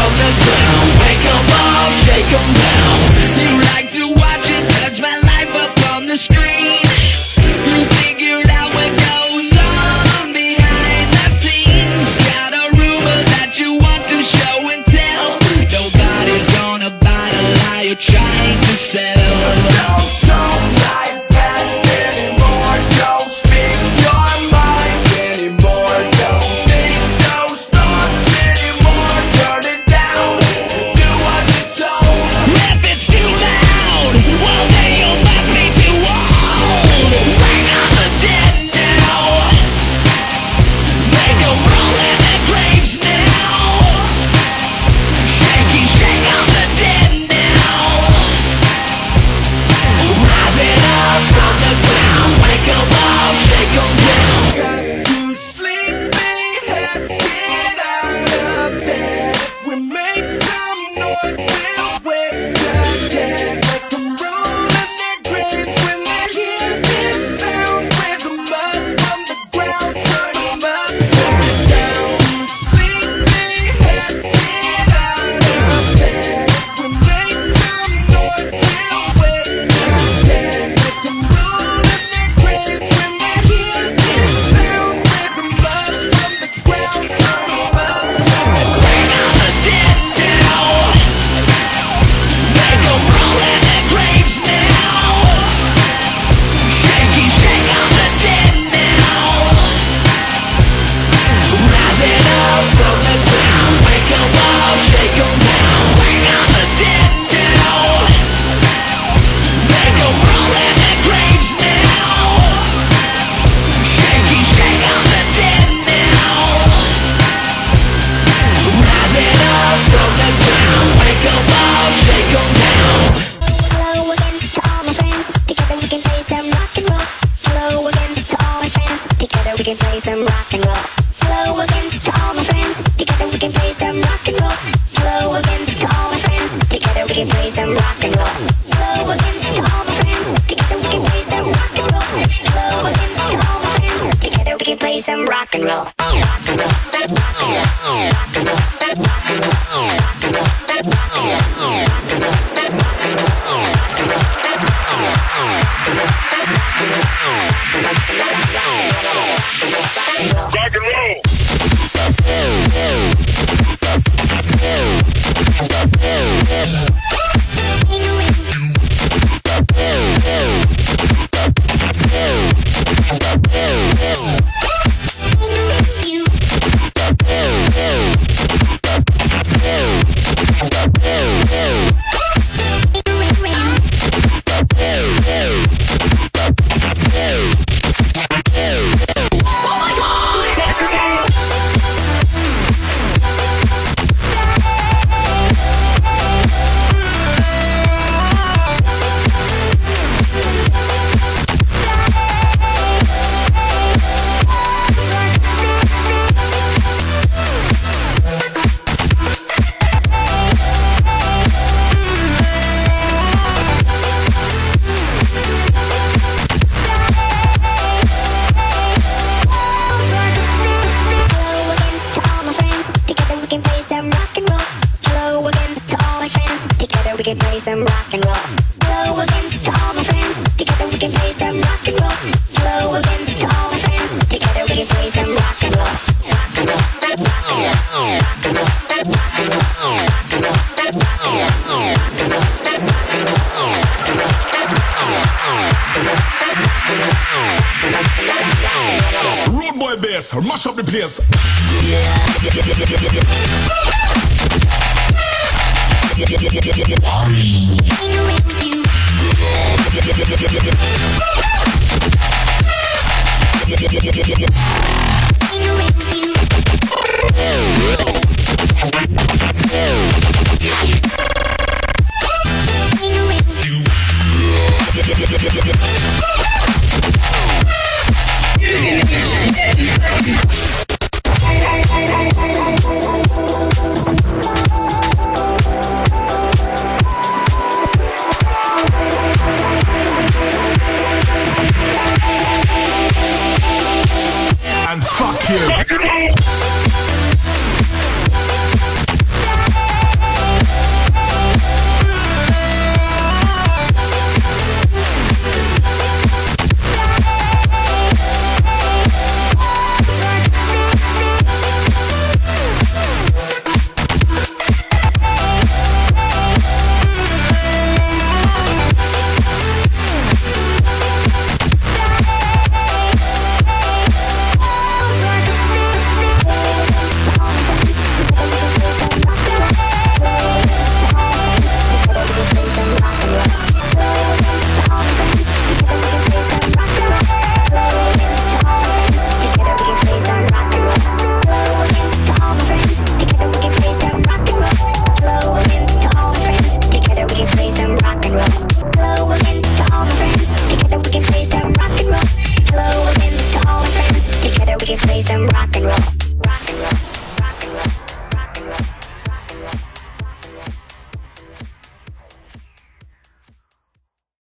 from the ground. Wake 'em up, shake 'em down. You like to watch it, touch my life up on the screen. You figured out what goes on behind the scenes. Got a rumor that you want to show and tell. Nobody's gonna buy the lie you're trying to sell. Don't talk like that anymore. Don't speak your mind anymore. Don't think those thoughts anymore. Turn it down, do what you're told. If it's too loud, well then you must be too old. Bring on the dead now. Make 'em roll in their graves now. Shaky shake on the dead now. Rising up from the ground. Wake 'em up, shake 'em down. Got you sleepy heads, get out of bed. If we make some noise, we'll wake the dead. Make 'em roll in their graves when they hear this sound. Raise 'em up from the ground, turn 'em upside down. Sleepy heads, get out of bed. If we make some noise, we'll wake the dead. Make 'em roll in their graves when they hear this sound. Raise 'em up from the ground, turn 'em upside down. Bring on the dead now. Make 'em roll in their graves now. Shaky shake on the dead now. Rising up from the ground. Wake 'em up, shake 'em down. Bring on the dead now. Make 'em roll in their graves now. Shaky shake on the dead now. Rising up from the ground. Wake 'em up, shake 'em down. Hello again to all my friends. Together we can play some rock and roll. Hello again to all my friends. Together we can play some rock and roll. Hello again to all my friends. Together we can play some rock and roll. Hello again to all my friends. Together we can play some rock and roll. Hello again to all my friends. Together we can play some rock and roll. Hello again to all my friends. Together we can play some rock and roll. Rock and roll. Rock and roll. Rock and roll. Rock and roll. Rock and roll. Rock and some rock and roll. Hello again to all my friends. Together we can play some rock and roll. Hello again to all my friends. Together we can play some rock and roll. Rock and roll. Rock and roll. Rock and roll. Rock and roll. Rock and roll. Rock and roll. Road boy bass, mash up the place.